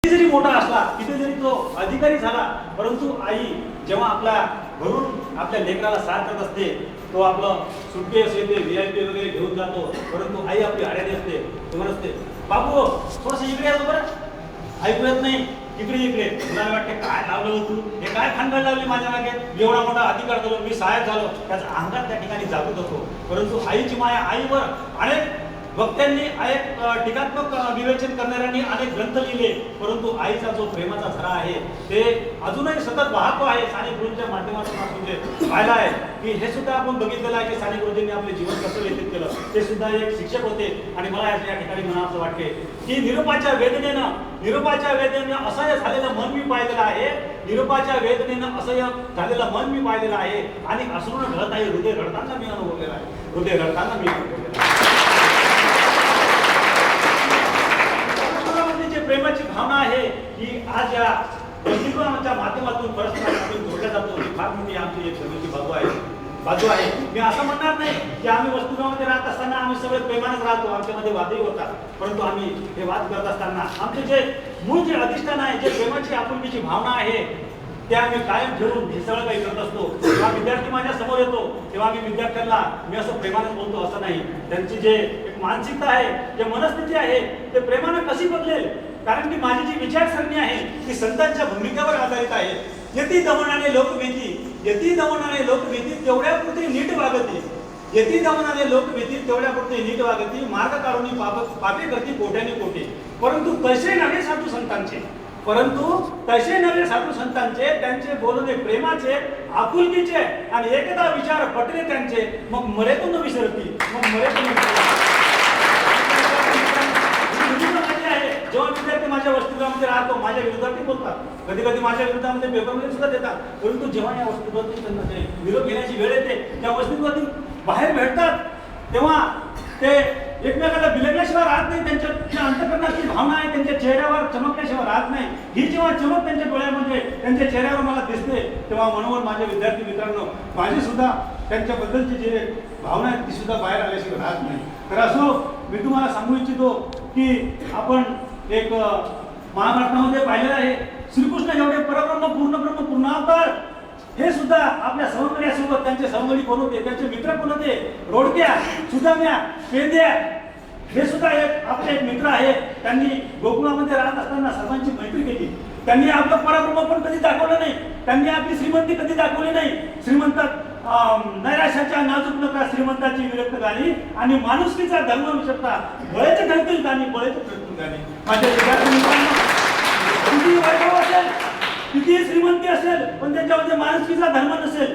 जरी मोठा असला, किती जरी तो अधिकारी झाला, परंतु आई जेव्हा आपल्या घरून आपल्या लेकराला साथ करत असते, तो आपलं सुटकेस येते, VIP वगैरे घेऊन जातो, परंतु आई आपली आड्याने असते. तुम्हाला असते, बाबू थोडंसं इकडे येतो बरं, ऐकू येत नाही, इकडे तुला वाटते काय लावलं तू, हे काय खांडण लावली माझ्या मागे, एवढा मोठा अधिकार झालो, मी सहाय्यक झालो, त्याचा अहंकार त्या ठिकाणी जागृत होतो. परंतु आईची माया, आईवर अनेक वक्त्यांनी, अनेक टीकात्मक विवेचन करणाऱ्यांनी अनेक ग्रंथ लिहिले, परंतु आईचा जो प्रेमाचा झरा आहे ते अजूनही सतत वाहतो आहे. साने गुरूंच्या माध्यमातून आपण पाहिलं आहे की हे सुद्धा आपण बघितलेलं आहे की साने गुरुजींनी आपले जीवन कसं व्यतीत केलं. ते सुद्धा एक शिक्षक होते. आणि मला या ठिकाणी म्हणा असं वाटते की निरूपाच्या वेदनेनं असह्य झालेलं मन मी पाहिलेलं आहे, निरूपाच्या वेदनेनं असह्य झालेलं मन मी पाहिलेलं आहे, आणि अश्रूनं ढळत आहे, हृदय रडताना मी अनुभवलेलं आहे. प्रेमाची भावना आहे की आज या वसतिगृहाच्या माध्यमातून परस्पर आपण जोडल्या जातो, ही फार मोठी आमची एक सर्वांची बाजू आहे. मी असं म्हणणार नाही की आम्ही वसतिगृहामध्ये राहत असताना आम्ही सगळे प्रेमानेच राहतो, आमच्यामध्ये वादही होतात, परंतु आम्ही हे वाद करत असताना आमचे जे मूळ जे अधिष्ठान आहे, जे प्रेमाची आपुलकीची भावना आहे, ते आम्ही कायम ठेवून हे सगळं काही करत असतो. जेव्हा विद्यार्थी माझ्या समोर येतो तेव्हा मी विद्यार्थ्यांना मी असं प्रेमाने बोलतो असं नाही. त्यांची जे एक मानसिकता आहे, जे मनस्थिती आहे, ते प्रेमाने कशी बदलेल, कारण की माझी जी विचारसरणी आहे ती संतांच्या भूमिकेवर आधारित आहे. यती दमनाने लोकभीती तेवढ्यापुरती नीट वागती, यती दमनाने लोकभीती तेवढ्यापुरती नीट वागती, मार्ग काढून पापे करती कोट्याने कोटी. परंतु तसे नव्हे साधू संतांचे, त्यांचे बोलणे प्रेमाचे, आपुलकीचे, आणि एकदा विचार पटले त्यांचे, मग मरे तो न विसरती, जेव्हा विद्यार्थी माझ्या वसतिगृहामध्ये राहतो, माझ्या विरोधार्थी बोलतात, कधी कधी माझ्या विरोधामध्ये पेपरमध्ये सुद्धा देतात, परंतु जेव्हा या वसतिगृहातून त्यांना ते निरोप घेण्याची वेळ येते, त्या वसतिगृहातून बाहेर भेटतात, तेव्हा ते एकमेकाला बिलगल्याशिवाय राहत नाही. त्यांच्या अंतःकरणाची भावना आहे, त्यांच्या चेहऱ्यावर चमकल्याशिवाय राहत नाही. ही जेव्हा चमक त्यांच्या डोळ्यामध्ये, त्यांच्या चेहऱ्यावर मला दिसते, तेव्हा मनोमन माझ्या विद्यार्थी मित्रांनो, माझी सुद्धा त्यांच्याबद्दलची जे भावना आहे ती सुद्धा बाहेर आल्याशिवाय राहत नाही. तर असो मी तुम्हाला सांगू इच्छितो की आपण एक महाभारतामध्ये पाहिलेलं आहे, श्रीकृष्ण एवढे परब्रह्म, पूर्णब्रह्म, पूर्णावतार, हे सुद्धा आपल्या सवंगड्यासोबत, त्यांचे सवंगडी कोण होते, त्यांचे मित्र कोण होते, रोडक्या, सुदाम्या, पेंद्या, हे सुद्धा आपले एक मित्र आहेत. त्यांनी गोकुळामध्ये राहत असताना सर्वांची मैत्री केली. त्यांनी आपलं परब्रह्म पण कधी दाखवलं नाही, त्यांनी आपली श्रीमंती कधी दाखवली नाही. श्रीमंतात नैराश्याच्या नाजूक नका श्रीमंताची विरक्त गाणी, आणि माणुसकीचा धर्म विसरता बळेचे ठरतील गाणी, माझ्या विद्यार्थी मित्रांनो, किती वैभव असेल, किती श्रीमंती असेल, पण त्याच्यामध्ये माणुसकीचा धर्म नसेल,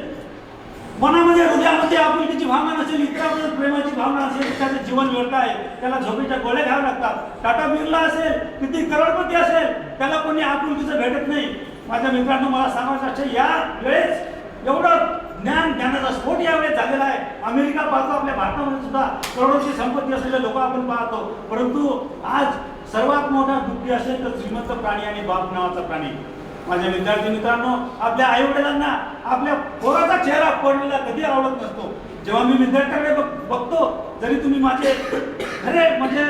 मनामध्ये हृदयामध्ये आपुलकीची भावना नसेल, इतरांमध्ये प्रेमाची भावना असेल, त्याचं जीवन व्यर्थ आहे, त्याला झोपेच्या गोळ्या घ्याव्या लागतात. टाटा बिर्ला असेल, किती करोडपती असेल, त्याला कोणी आपुलकीचं भेटत नाही. माझ्या मित्रांनो, मला सांगायचं या वेळेस एवढं ज्ञानाचा स्फोट यावेळेस झालेला आहे. अमेरिका पाहतो, आपल्या भारतामध्ये सुद्धा करोडोची संपत्ती असलेले लोक आपण पाहतो, परंतु आज सर्वात मोठा दुःखी असेल तर श्रीमंत प्राणी आणि बाप नावाचा प्राणी. माझ्या विद्यार्थी मित्रांनो, आपल्या आई वडिलांना आपल्या पोराचा चेहरा पडलेला कधी आवडत नसतो. जेव्हा मी विद्यार्थ्यांकडे बघतो, जरी तुम्ही माझे खरे म्हणजे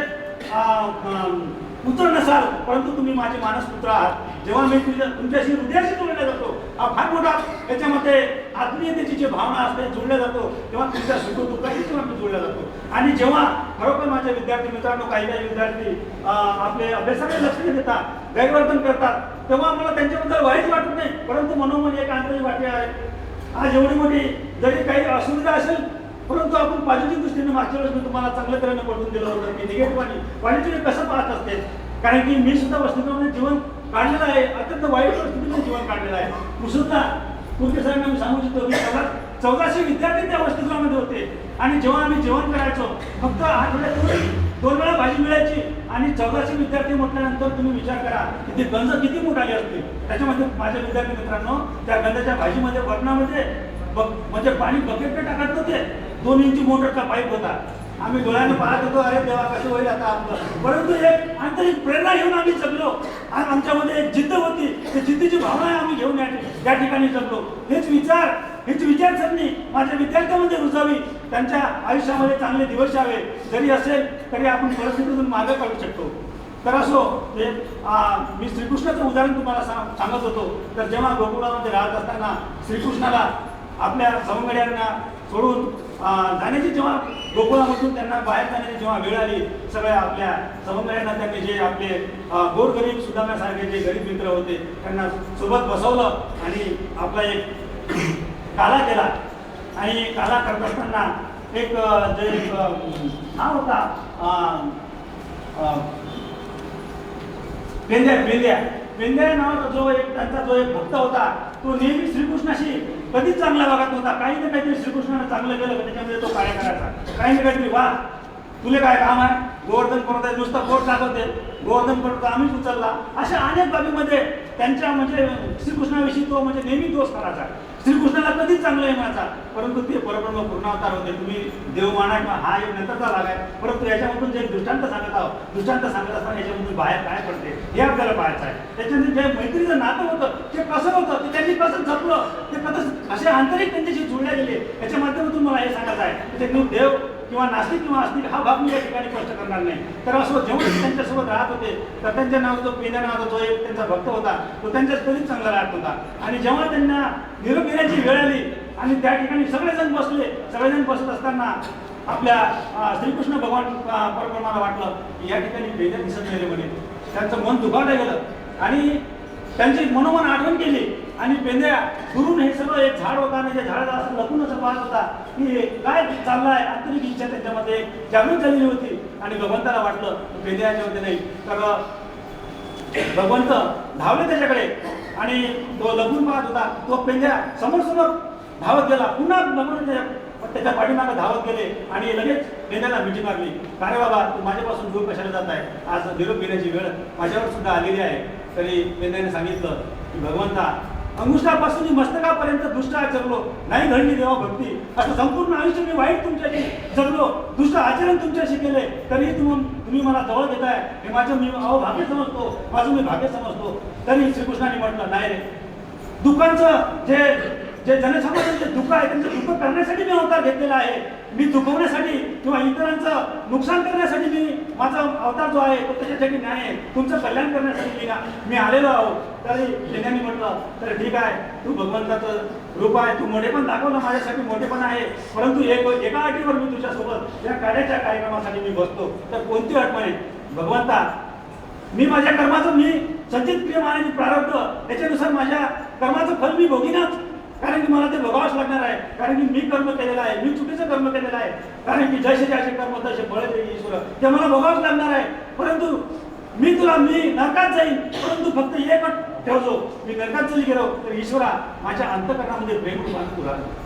पुत्र नसाल, परंतु तुम्ही माझे मानसपुत्र आहात. जेव्हा मी तुमच्याशी हृदयाशी जोडल्या जातो, हा फार मोठा त्याच्यामध्ये आत्मीयतेची जी भावना असते जोडल्या जातो, तेव्हा तुमच्या सुखदुःखाशी जेव्हा मी जोडल्या जातो. आणि जेव्हा खरोखर माझ्या विद्यार्थी मित्रांनो, काही विद्यार्थी आपले अभ्यासाकडे लक्ष देतात, गैरवर्तन करतात, तेव्हा मला त्यांच्याबद्दल वाईट वाटत नाही, परंतु मनोमन एक आंतरिक वाटे आहे. आज एवढी मोठी जरी काही असुविधा असेल, परंतु आपण पॉझिटिव्ह दृष्टीने मागच्या वेळेस मी तुम्हाला चांगल्या तऱ्हेने पडून दिलं होतं की निगेटिव्ह आणि पॉझिटिव्ह कसं पाहत असते. कारण की मी सुद्धा वसतिगृहामध्ये जीवन काढलेलं आहे, अत्यंत वाईट परिस्थितीमध्ये जीवन काढलेलं आहे. मी सुद्धा पुढच्या साहेबांना मी सांगू इच्छितो की 1400 विद्यार्थी त्या वसतिगृहामध्ये होते, आणि जेव्हा आम्ही जेवण करायचो, फक्त आठवड्यातून 2 वेळा भाजी मिळायची, आणि 1400 विद्यार्थी म्हटल्यानंतर तुम्ही विचार करा की ते गंज किती मोठाले असते. त्याच्यामध्ये माझ्या विद्यार्थी मित्रांनो, त्या गंजाच्या भाजीमध्ये वरणामध्ये म्हणजे पाणी बकेटने टाकत होते. 2 इंची मोटरचा पाईप होता. आम्ही डोळ्याने पाहत होतो, अरे देवा कसं होईल आता आमचं. परंतु एक आंतरिक प्रेरणा घेऊन आम्ही जगलो, आणि आमच्यामध्ये एक जिद्द होती, त्या जिद्दीची भावना आम्ही घेऊन त्या ठिकाणी जगलो. हीच विचारसरणी माझ्या विद्यार्थ्यांमध्ये रुजावी, त्यांच्या आयुष्यामध्ये चांगले दिवस यावे. जरी असेल तरी आपण परिस्थितीतून मार्ग काढू शकतो. तर असो ते मी श्रीकृष्णाचं उदाहरण तुम्हाला सांगत होतो. तर जेव्हा गोकुळामध्ये राहत असताना श्रीकृष्णाला आपल्या सवंगड्यांना सोडून जाण्याची जेव्हा गोकुळामधून त्यांना बाहेर जाण्याची जेव्हा वेळ आली, सगळ्या आपल्या सवंगड्यांना त्यांनी जे आपले गोरगरीब सुदाम्यासारखे जे गरीब मित्र होते त्यांना सोबत बसवलं आणि आपला एक काला केला. आणि काला करत असताना एक जे नाव होता पेंद्या नावाचा जो एक त्यांचा जो एक भक्त होता, तो नेहमी श्रीकृष्णाशी कधीच चांगला वागत नव्हता. काही ना काहीतरी श्रीकृष्णाने चांगलं केलं की त्याच्यामध्ये तो काय करायचा, काही ना काहीतरी वा तुले काय काम आहे, गोवर्धन पर्वत आहे नुसतं पोट टाकवते, गोवर्धन पर्वत आम्हीच उचलला, अशा अनेक बाबीमध्ये त्यांच्या म्हणजे श्रीकृष्णाविषयी तो म्हणजे नेहमी दोष करायचा. श्रीकृष्णाला कधीच चांगलं आहे म्हणायचा, परंतु ते परब्रह्म पूर्णावतार होते. तुम्ही देव माना किंवा हा एक नंतरचा भाग आहे, परंतु याच्यामधून जे दृष्टांत सांगत आहोत, दृष्टांत सांगत असताना याच्यामधून बाहेर काय पडते हे आपल्याला पाहायचं आहे. त्याच्यानंतर जे मैत्रीचं नातं होतं ते कसं होतं, ते त्यांनी कसं जपलं, ते कसं असे आंतरिक त्यांच्याशी जुळले गेले, याच्या माध्यमातून मला हे सांगायचं आहे. ते देव किंवा नास्तिक किंवा आस्तिक हा भाग मी या ठिकाणी स्पष्ट करणार नाही. तर असं जेव्हा त्यांच्यासोबत राहत होते तर त्यांच्या नावाचा जो पेंद्या नावाचा जो एक त्यांचा भक्त होता तो त्यांच्याच कधीच चांगला राहत होता. आणि जेव्हा त्यांना निरोप घेण्याची वेळ आली आणि त्या ठिकाणी सगळेजण बसले, सगळेजण बसत असताना आपल्या श्रीकृष्ण भगवान परब्रह्माला वाटलं की या ठिकाणी पेंद्या दिसत नाही म्हणे. त्यांचं मन दुखावलं गेलं आणि त्यांची मनोमन आठवण केली आणि पेंद्या दुरून हे सगळं एक झाड होता आणि त्या झाडाला असं लपून असं पाहत होता की काय चाललंय, आंतरिक इच्छा त्यांच्यामध्ये जागृत झालेली होती. आणि भगवंताला वाटलं पेंद्या याच्यामध्ये नाही, तर भगवंत धावले त्याच्याकडे आणि तो लपून पाहत होता. तो पेंद्या समोर समोर धावत गेला, पुन्हा भगवंत त्याच्या पाठीमागे धावत गेले आणि लगेच पेंद्याला मिठी मारली. अरे बाबा तू माझ्यापासून दूर कशाला जात आहे, आज निरोप घेण्याची वेळ माझ्यावर सुद्धा आलेली आहे. तरी पेंद्याने सांगितलं की भगवंता अंगुष्ठापासून मस्तकापर्यंत दुष्ट आचरलो, नाही घडली देवा भक्ती, असं संपूर्ण आयुष्य मी वाईट तुमच्याशी जगलो, दुष्ट आचरण तुमच्याशी केले, तरी तुम्ही मला जवळ घेताय, हे माझं मी अभाग्य समजतो, माझं मी भाग्य समजतो. तरी श्रीकृष्णाने म्हटलं नाही रे, दुःखांचं जे जनसामान्यांचे दुःख आहे त्यांचं दुःख करण्यासाठी मी अवतार घेतलेला आहे. मी दुखवण्यासाठी किंवा इतरांचं नुकसान करण्यासाठी मी माझा अवतार जो आहे तो त्याच्यासाठी नाही आहे, तुमचं कल्याण करण्यासाठी मी आलेलो आहो. तरी त्यांनी म्हटलं तर ठीक आहे, तू भगवंताचं रूप आहे, तू मोठेपण दाखवलं माझ्यासाठी मोठेपण आहे, परंतु एका अटीवर मी तुझ्यासोबत या कार्याच्या कार्यक्रमासाठी मी बसतो. तर कोणती अट म्हणे, भगवंता मी माझ्या कर्माचं मी संचित प्रिय आणि प्रारब्ध त्याच्यानुसार माझ्या कर्माचं फल मी भोगीनाच, कारण की मला ते भोगावंच लागणार आहे, कारण की मी कर्म केलेलं आहे, मी चुकीचं कर्म केलेलं आहे, कारण की जसे ज्याचे कर्म तसे फळ देईल ईश्वर, ते मला भोगावंच लागणार आहे. परंतु मी नरकात जाईन, परंतु फक्त एक अट ठेवतो, मी नरकात जरी गेलो तर ईश्वरा माझ्या अंतःकरणामध्ये प्रेम रूपाने तू राहा.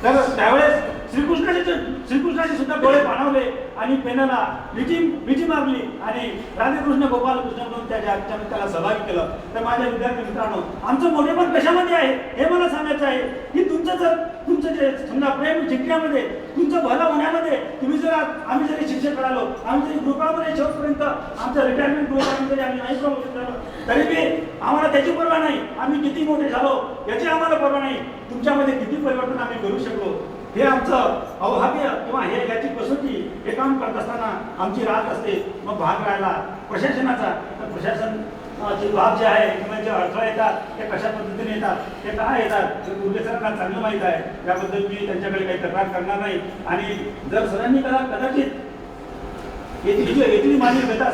तर त्यावेळेस श्रीकृष्णाचे सुद्धा डोळे पाणावले आणि पेनाला मिठी मारली आणि राधेकृष्ण गोपाल कृष्ण म्हणून त्याला सहभागी केलं. तर माझ्या विद्यार्थी मित्रांनो, आमचं मोठेपण कशामध्ये आहे हे मला सांगायचं आहे की तुमचं जे समजा प्रेम जिंकण्यामध्ये, तुमचं भलं होण्यामध्ये, आम्ही जरी शिक्षक कळालो, आम्ही जरी ग्रुपामध्ये शेवटपर्यंत आमचं रिटायरमेंट ग्रुपामध्ये जरी आम्ही नाही झालो तरी बी आम्हाला त्याची पर्वा नाही, आम्ही किती मोठे झालो याची आम्हाला पर्वा नाही, तुमच्यामध्ये किती परिवर्तन आम्ही करू शकलो हे आमचं अवभाग्य किंवा हे याची कसोटी हे काम करत असताना आमची राहत असते. मग भाग राहिला प्रशासनाचा, तर प्रशासन बाब जे आहे किंवा जे अडथळे येतात ते कशा पद्धतीने येतात, ते काय येतात ते उर्ले सरांना चांगलं माहीत आहे. त्याबद्दल मी त्यांच्याकडे काही तक्रार करणार नाही. आणि जर सरांनी कदाचित येथील माझी व्यथा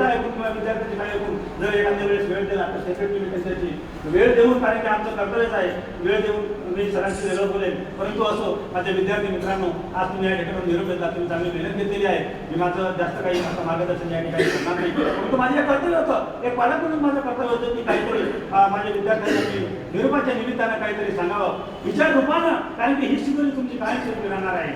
ऐकून किंवा विद्यार्थ्यांची काय ऐकून जर एखाद्या वेळेस वेळ दिला तर सेक्रेटरी त्यांच्याची वेळ देऊन, कारण की आमचं कर्तव्यच आहे, वेळ देऊन मी सरांची वेगळं बोलेन. परंतु असो माझ्या विद्यार्थी मित्रांनो, आज तुम्ही या ठिकाणी निरोप देता, तुम्ही चांगली मेहनत घेतलेली आहे. मी माझं जास्त काही असं मार्गदर्शन या ठिकाणी करणार नाही, परंतु माझं कर्तव्य होतं, एक पालक म्हणून माझं कर्तव्य होतं की काहीतरी माझ्या विद्यार्थ्यांना निरोपाच्या निमित्तानं काहीतरी सांगावं विचार रूपानं, कारण की ही शिकवणी तुमची काय शिकवली राहणार आहे.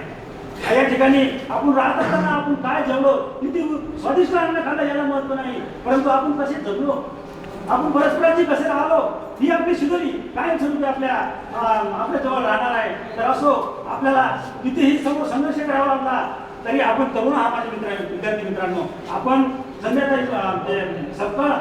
या ठिकाणी आपण राहत असताना आपण काय जेवलो, किती स्वादिष्ट अन्न खाल्लं याला महत्व नाही, परंतु आपण कसे जगलो, आपण परस्परांची कसे राहिलो ही आपली शिदोरी कायमस्वरूपी आपल्या जवळ राहणार आहे. तर असो आपल्याला कितीही समोर संघर्ष करावा लागला तरी आपण तरुण हा माझे मित्र विद्यार्थी मित्रांनो, आपण संध्याकाळी सकाळ